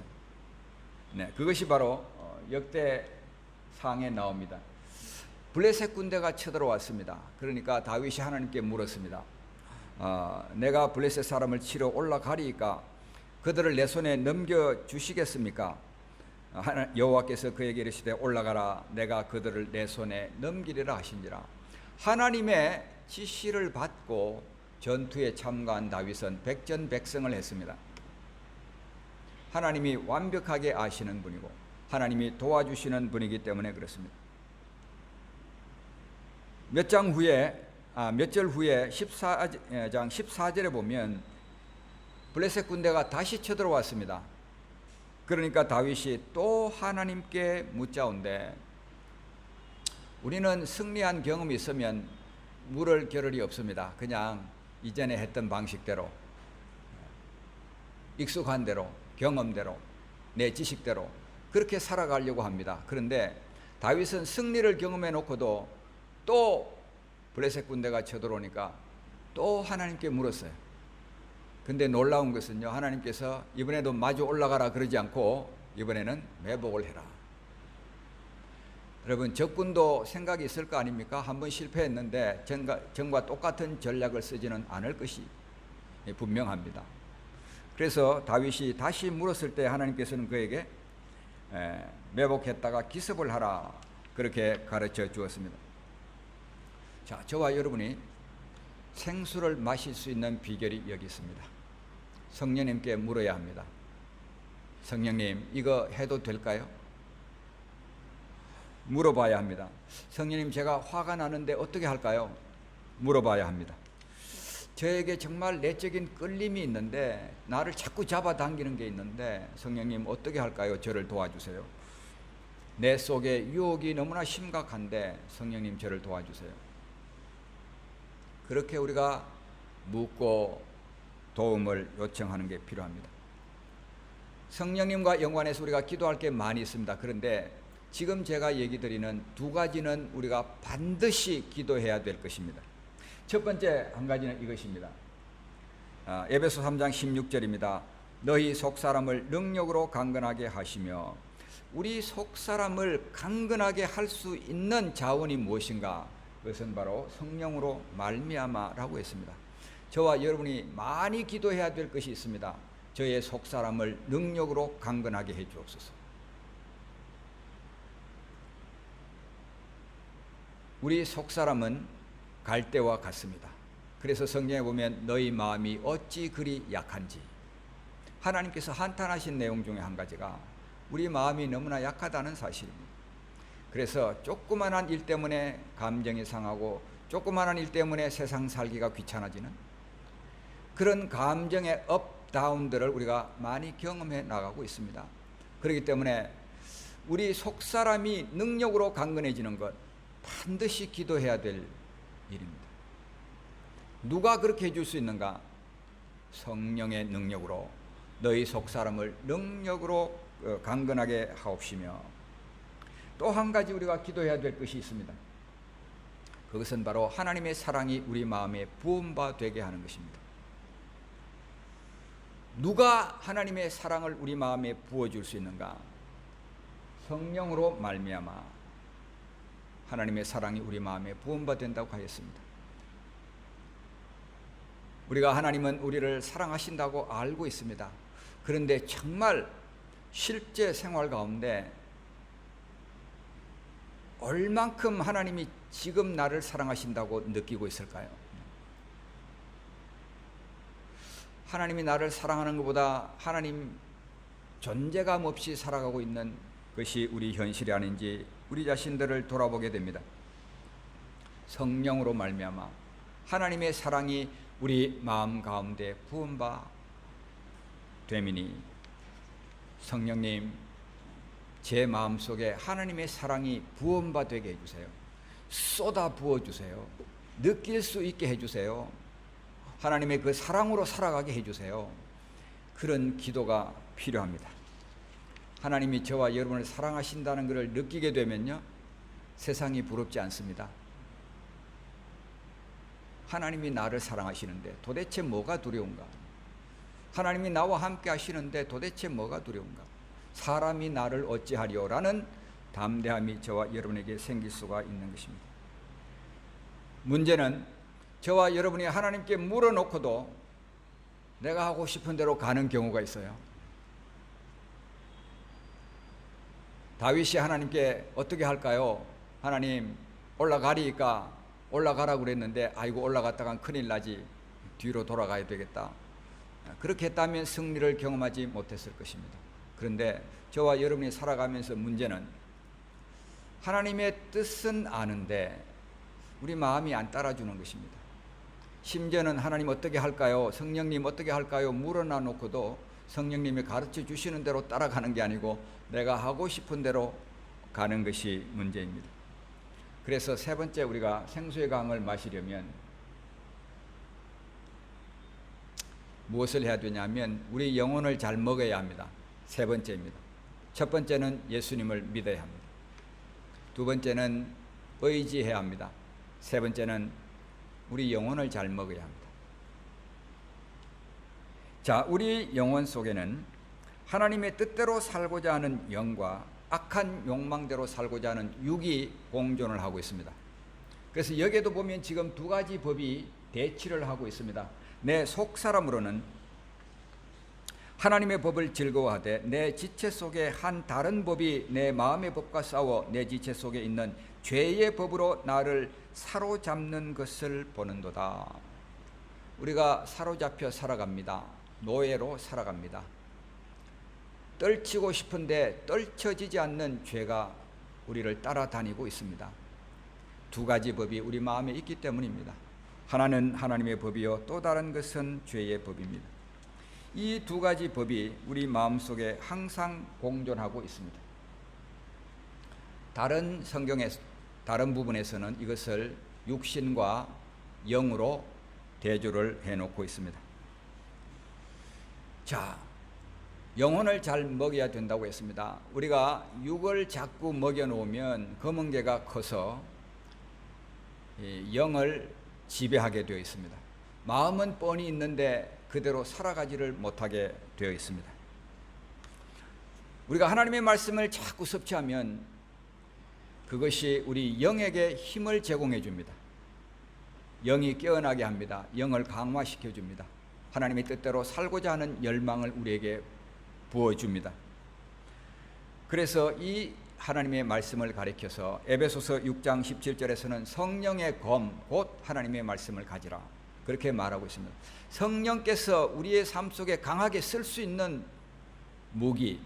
네, 그것이 바로 역대상에 나옵니다. 블레셋 군대가 쳐들어왔습니다. 그러니까 다윗이 하나님께 물었습니다. 내가 블레셋 사람을 치러 올라가리까 그들을 내 손에 넘겨주시겠습니까? 여호와께서 그에게 이르시되 올라가라. 내가 그들을 내 손에 넘기리라 하신지라. 하나님의 지시를 받고 전투에 참가한 다윗은 백전백승을 했습니다. 하나님이 완벽하게 아시는 분이고 하나님이 도와주시는 분이기 때문에 그렇습니다. 몇 절 후에 14장 14절에 보면 블레셋 군대가 다시 쳐들어왔습니다. 그러니까 다윗이 또 하나님께 묻자온데 우리는 승리한 경험이 있으면 물을 겨를이 없습니다. 그냥 이전에 했던 방식대로 익숙한 대로 경험대로 내 지식대로 그렇게 살아가려고 합니다. 그런데 다윗은 승리를 경험해 놓고도 또 블레셋 군대가 쳐들어오니까 또 하나님께 물었어요. 근데 놀라운 것은요, 하나님께서 이번에도 마주 올라가라 그러지 않고 이번에는 매복을 해라. 여러분, 적군도 생각이 있을 거 아닙니까? 한번 실패했는데 전과 똑같은 전략을 쓰지는 않을 것이 분명합니다. 그래서 다윗이 다시 물었을 때 하나님께서는 그에게 매복했다가 기습을 하라 그렇게 가르쳐 주었습니다. 자, 저와 여러분이 생수를 마실 수 있는 비결이 여기 있습니다. 성령님께 물어야 합니다. 성령님, 이거 해도 될까요? 물어봐야 합니다. 성령님, 제가 화가 나는데 어떻게 할까요? 물어봐야 합니다. 저에게 정말 내적인 끌림이 있는데, 나를 자꾸 잡아당기는 게 있는데, 성령님 어떻게 할까요? 저를 도와주세요. 내 속에 유혹이 너무나 심각한데 성령님 저를 도와주세요. 그렇게 우리가 묻고 도움을 요청하는 게 필요합니다. 성령님과 연관해서 우리가 기도할 게 많이 있습니다. 그런데 지금 제가 얘기 드리는 두 가지는 우리가 반드시 기도해야 될 것입니다. 첫 번째 한 가지는 이것입니다. 에베소 3장 16절입니다. 너희 속사람을 능력으로 강건하게 하시며. 우리 속사람을 강건하게 할 수 있는 자원이 무엇인가? 그것은 바로 성령으로 말미암아라고 했습니다. 저와 여러분이 많이 기도해야 될 것이 있습니다. 저의 속사람을 능력으로 강건하게 해 주옵소서. 우리 속사람은 갈대와 같습니다. 그래서 성경에 보면 너희 마음이 어찌 그리 약한지, 하나님께서 한탄하신 내용 중에 한 가지가 우리 마음이 너무나 약하다는 사실입니다. 그래서 조그만한 일 때문에 감정이 상하고 조그만한 일 때문에 세상 살기가 귀찮아지는 그런 감정의 업, 다운들을 우리가 많이 경험해 나가고 있습니다. 그렇기 때문에 우리 속사람이 능력으로 강건해지는 것 반드시 기도해야 될 일입니다. 누가 그렇게 해줄 수 있는가? 성령의 능력으로 너희 속사람을 능력으로 강건하게 하옵시며. 또 한 가지 우리가 기도해야 될 것이 있습니다. 그것은 바로 하나님의 사랑이 우리 마음에 부음바 되게 하는 것입니다. 누가 하나님의 사랑을 우리 마음에 부어줄 수 있는가? 성령으로 말미암아 하나님의 사랑이 우리 마음에 부음바 된다고 하였습니다. 우리가 하나님은 우리를 사랑하신다고 알고 있습니다. 그런데 정말 실제 생활 가운데 얼만큼 하나님이 지금 나를 사랑하신다고 느끼고 있을까요? 하나님이 나를 사랑하는 것보다 하나님 존재감 없이 살아가고 있는 것이 우리 현실이 아닌지 우리 자신들을 돌아보게 됩니다. 성령으로 말미암아 하나님의 사랑이 우리 마음 가운데 부은 바 되미니, 성령님 제 마음속에 하나님의 사랑이 부은 바 되게 해주세요. 쏟아 부어주세요. 느낄 수 있게 해주세요. 하나님의 그 사랑으로 살아가게 해주세요. 그런 기도가 필요합니다. 하나님이 저와 여러분을 사랑하신다는 것을 느끼게 되면요, 세상이 부럽지 않습니다. 하나님이 나를 사랑하시는데 도대체 뭐가 두려운가? 하나님이 나와 함께 하시는데 도대체 뭐가 두려운가? 사람이 나를 어찌하리요라는 담대함이 저와 여러분에게 생길 수가 있는 것입니다. 문제는 저와 여러분이 하나님께 물어놓고도 내가 하고 싶은 대로 가는 경우가 있어요. 다윗이 하나님께 어떻게 할까요? 하나님 올라가리니까 올라가라고 그랬는데 아이고 올라갔다간 큰일 나지, 뒤로 돌아가야 되겠다. 그렇게 했다면 승리를 경험하지 못했을 것입니다. 그런데 저와 여러분이 살아가면서 문제는 하나님의 뜻은 아는데 우리 마음이 안 따라주는 것입니다. 심지어는 하나님 어떻게 할까요? 성령님 어떻게 할까요? 물어놔 놓고도 성령님이 가르쳐 주시는 대로 따라가는 게 아니고 내가 하고 싶은 대로 가는 것이 문제입니다. 그래서 세 번째, 우리가 생수의 강을 마시려면 무엇을 해야 되냐면 우리 영혼을 잘 먹어야 합니다. 세 번째입니다. 첫 번째는 예수님을 믿어야 합니다. 두 번째는 의지해야 합니다. 세 번째는 우리 영혼을 잘 먹어야 합니다. 자, 우리 영혼 속에는 하나님의 뜻대로 살고자 하는 영과 악한 욕망대로 살고자 하는 육이 공존을 하고 있습니다. 그래서 여기에도 보면 지금 두 가지 법이 대치를 하고 있습니다. 내 속사람으로는 하나님의 법을 즐거워하되 내 지체 속에 한 다른 법이 내 마음의 법과 싸워 내 지체 속에 있는 죄의 법으로 나를 사로잡는 것을 보는도다. 우리가 사로잡혀 살아갑니다. 노예로 살아갑니다. 떨치고 싶은데 떨쳐지지 않는 죄가 우리를 따라다니고 있습니다. 두 가지 법이 우리 마음에 있기 때문입니다. 하나는 하나님의 법이요, 또 다른 것은 죄의 법입니다. 이 두 가지 법이 우리 마음속에 항상 공존하고 있습니다. 다른 성경의 다른 부분에서는 이것을 육신과 영으로 대조를 해놓고 있습니다. 자, 영혼을 잘 먹여야 된다고 했습니다. 우리가 육을 자꾸 먹여놓으면 검은개가 커서 영을 지배하게 되어 있습니다. 마음은 뻔히 있는데 그대로 살아가지를 못하게 되어 있습니다. 우리가 하나님의 말씀을 자꾸 섭취하면 그것이 우리 영에게 힘을 제공해 줍니다. 영이 깨어나게 합니다. 영을 강화시켜 줍니다. 하나님의 뜻대로 살고자 하는 열망을 우리에게 부어줍니다. 그래서 이 하나님의 말씀을 가리켜서 에베소서 6장 17절에서는 성령의 검, 곧 하나님의 말씀을 가지라, 그렇게 말하고 있습니다. 성령께서 우리의 삶 속에 강하게 쓸 수 있는 무기,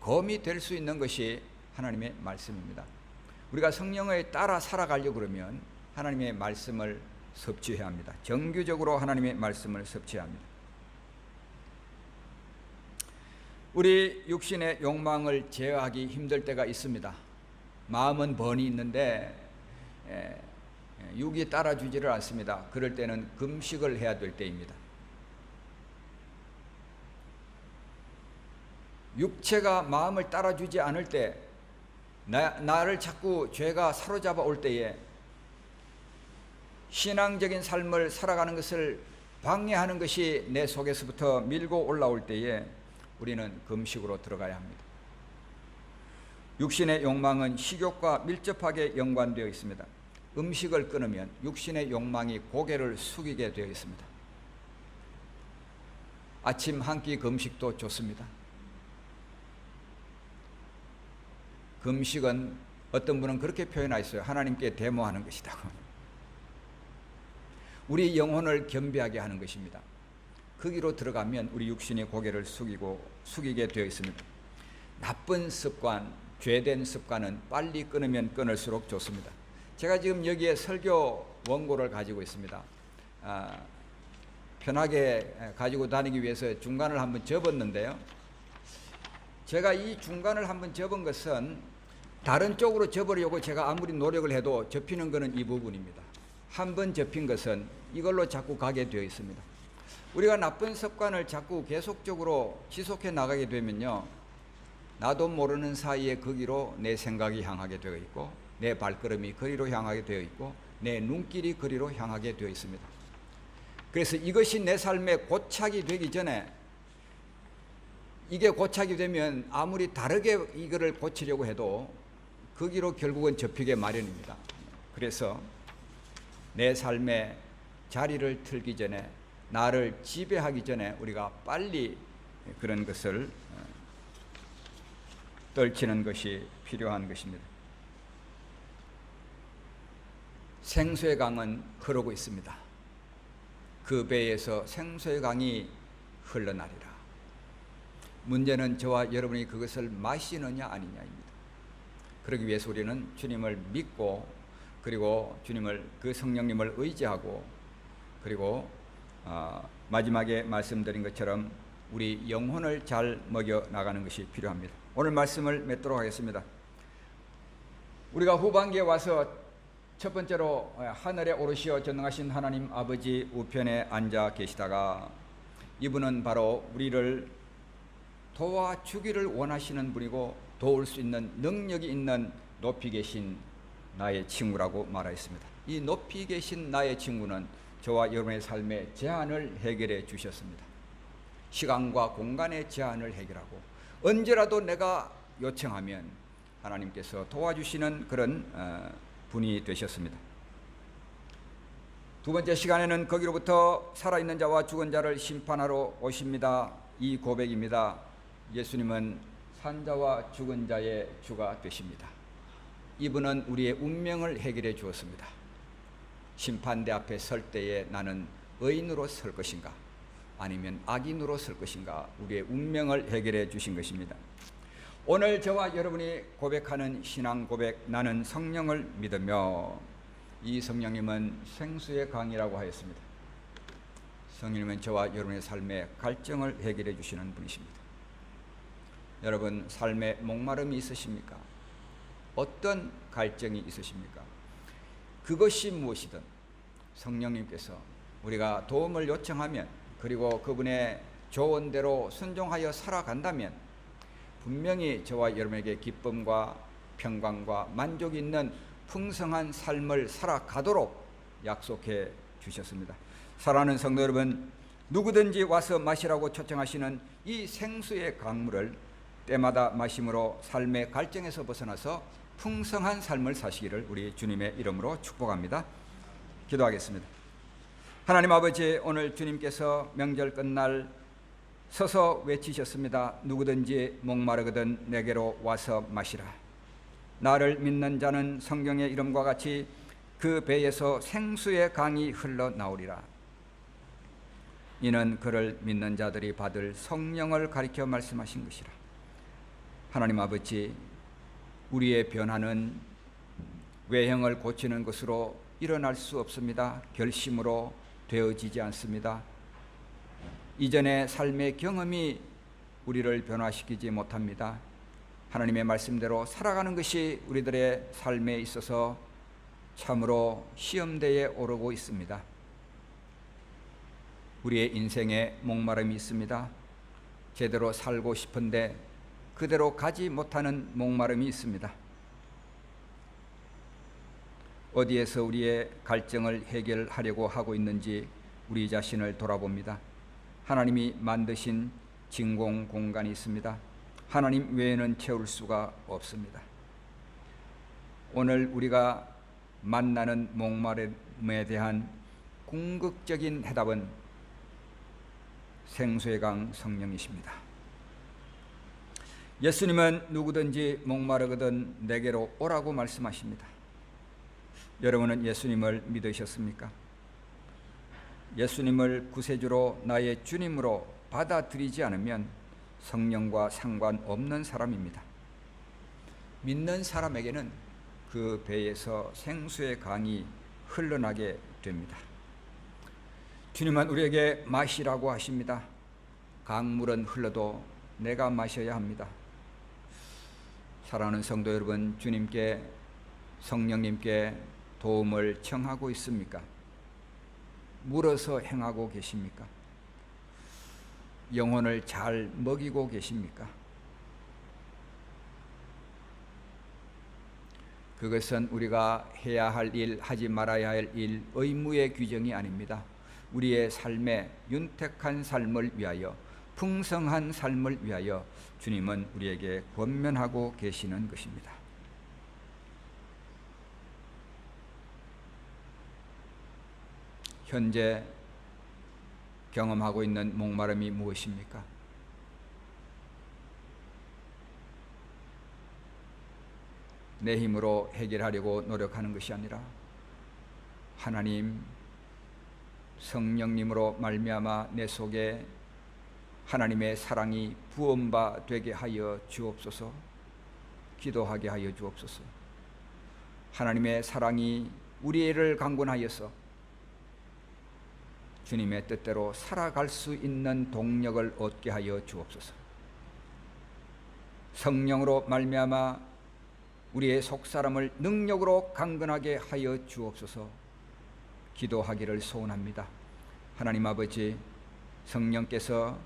검이 될 수 있는 것이 하나님의 말씀입니다. 우리가 성령을 따라 살아가려고 그러면 하나님의 말씀을 섭취해야 합니다. 정규적으로 하나님의 말씀을 섭취해야 합니다. 우리 육신의 욕망을 제어하기 힘들 때가 있습니다. 마음은 번이 있는데 육이 따라주지를 않습니다. 그럴 때는 금식을 해야 될 때입니다. 육체가 마음을 따라주지 않을 때, 나를 자꾸 죄가 사로잡아 올 때에 신앙적인 삶을 살아가는 것을 방해하는 것이 내 속에서부터 밀고 올라올 때에 우리는 금식으로 들어가야 합니다. 육신의 욕망은 식욕과 밀접하게 연관되어 있습니다. 음식을 끊으면 육신의 욕망이 고개를 숙이게 되어 있습니다. 아침 한 끼 금식도 좋습니다. 금식은 어떤 분은 그렇게 표현하였어요. 하나님께 데모하는 것이다. 우리 영혼을 겸비하게 하는 것입니다. 거기로 들어가면 우리 육신이 고개를 숙이게 되어 있습니다. 나쁜 습관, 죄된 습관은 빨리 끊으면 끊을수록 좋습니다. 제가 지금 여기에 설교 원고를 가지고 있습니다. 편하게 가지고 다니기 위해서 중간을 한번 접었는데요. 제가 이 중간을 한번 접은 것은 다른 쪽으로 접으려고 제가 아무리 노력을 해도 접히는 것은 이 부분입니다. 한번 접힌 것은 이걸로 자꾸 가게 되어 있습니다. 우리가 나쁜 습관을 자꾸 계속적으로 지속해 나가게 되면요, 나도 모르는 사이에 거기로 내 생각이 향하게 되어 있고, 내 발걸음이 거리로 향하게 되어 있고, 내 눈길이 거리로 향하게 되어 있습니다. 그래서 이것이 내 삶에 고착이 되기 전에, 이게 고착이 되면 아무리 다르게 이거를 고치려고 해도 거기로 결국은 접히게 마련입니다. 그래서 내 삶에 자리를 틀기 전에, 나를 지배하기 전에 우리가 빨리 그런 것을 떨치는 것이 필요한 것입니다. 생수의 강은 흐르고 있습니다. 그 배에서 생수의 강이 흘러나리라. 문제는 저와 여러분이 그것을 마시느냐 아니냐입니다. 그러기 위해서 우리는 주님을 믿고, 그리고 그 성령님을 의지하고, 그리고 마지막에 말씀드린 것처럼 우리 영혼을 잘 먹여 나가는 것이 필요합니다. 오늘 말씀을 맺도록 하겠습니다. 우리가 후반기에 와서 첫 번째로 하늘에 오르시어 전능하신 하나님 아버지 우편에 앉아 계시다가, 이분은 바로 우리를 도와주기를 원하시는 분이고 도울 수 있는 능력이 있는 높이 계신 나의 친구라고 말하였습니다. 이 높이 계신 나의 친구는 저와 여러분의 삶의 제한을 해결해 주셨습니다. 시간과 공간의 제한을 해결하고 언제라도 내가 요청하면 하나님께서 도와주시는 그런 분이 되셨습니다. 두 번째 시간에는 거기로부터 살아있는 자와 죽은 자를 심판하러 오십니다. 이 고백입니다. 예수님은 산자와 죽은 자의 주가 되십니다. 이분은 우리의 운명을 해결해 주었습니다. 심판대 앞에 설 때에 나는 의인으로 설 것인가 아니면 악인으로 설 것인가 우리의 운명을 해결해 주신 것입니다. 오늘 저와 여러분이 고백하는 신앙 고백, 나는 성령을 믿으며, 이 성령님은 생수의 강이라고 하였습니다. 성령님은 저와 여러분의 삶의 갈증을 해결해 주시는 분이십니다. 여러분, 삶에 목마름이 있으십니까? 어떤 갈증이 있으십니까? 그것이 무엇이든 성령님께서 우리가 도움을 요청하면, 그리고 그분의 조언대로 순종하여 살아간다면 분명히 저와 여러분에게 기쁨과 평강과 만족이 있는 풍성한 삶을 살아가도록 약속해 주셨습니다. 사랑하는 성도 여러분, 누구든지 와서 마시라고 초청하시는 이 생수의 강물을 때마다 마심으로 삶의 갈증에서 벗어나서 풍성한 삶을 사시기를 우리 주님의 이름으로 축복합니다. 기도하겠습니다. 하나님 아버지, 오늘 주님께서 명절 끝날 서서 외치셨습니다. 누구든지 목마르거든 내게로 와서 마시라. 나를 믿는 자는 성경의 이름과 같이 그 배에서 생수의 강이 흘러나오리라. 이는 그를 믿는 자들이 받을 성령을 가리켜 말씀하신 것이라. 하나님 아버지, 우리의 변화는 외형을 고치는 것으로 일어날 수 없습니다. 결심으로 되어지지 않습니다. 이전의 삶의 경험이 우리를 변화시키지 못합니다. 하나님의 말씀대로 살아가는 것이 우리들의 삶에 있어서 참으로 시험대에 오르고 있습니다. 우리의 인생에 목마름이 있습니다. 제대로 살고 싶은데 그대로 가지 못하는 목마름이 있습니다. 어디에서 우리의 갈증을 해결하려고 하고 있는지 우리 자신을 돌아봅니다. 하나님이 만드신 진공 공간이 있습니다. 하나님 외에는 채울 수가 없습니다. 오늘 우리가 만나는 목마름에 대한 궁극적인 해답은 생수의 강 성령이십니다. 예수님은 누구든지 목마르거든 내게로 오라고 말씀하십니다. 여러분은 예수님을 믿으셨습니까? 예수님을 구세주로 나의 주님으로 받아들이지 않으면 성령과 상관없는 사람입니다. 믿는 사람에게는 그 배에서 생수의 강이 흘러나게 됩니다. 주님은 우리에게 마시라고 하십니다. 강물은 흘러도 내가 마셔야 합니다. 사랑하는 성도 여러분, 주님께, 성령님께 도움을 청하고 있습니까? 물어서 행하고 계십니까? 영혼을 잘 먹이고 계십니까? 그것은 우리가 해야 할 일, 하지 말아야 할 일, 의무의 규정이 아닙니다. 우리의 삶에 윤택한 삶을 위하여, 풍성한 삶을 위하여 주님은 우리에게 권면하고 계시는 것입니다. 현재 경험하고 있는 목마름이 무엇입니까? 내 힘으로 해결하려고 노력하는 것이 아니라 하나님, 성령님으로 말미암아 내 속에 하나님의 사랑이 부음바 되게 하여 주옵소서. 기도하게 하여 주옵소서. 하나님의 사랑이 우리를 강권하여서 주님의 뜻대로 살아갈 수 있는 동력을 얻게 하여 주옵소서. 성령으로 말미암아 우리의 속사람을 능력으로 강건하게 하여 주옵소서. 기도하기를 소원합니다. 하나님 아버지, 성령께서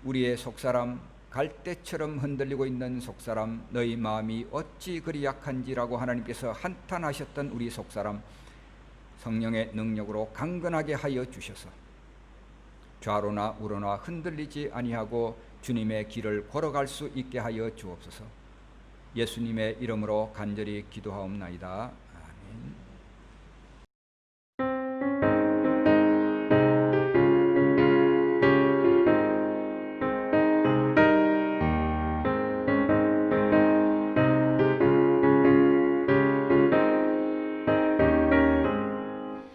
우리의 속사람, 갈대처럼 흔들리고 있는 속사람, 너희 마음이 어찌 그리 약한지라고 하나님께서 한탄하셨던 우리 속사람, 성령의 능력으로 강건하게 하여 주셔서 좌로나 우로나 흔들리지 아니하고 주님의 길을 걸어갈 수 있게 하여 주옵소서. 예수님의 이름으로 간절히 기도하옵나이다. 아멘.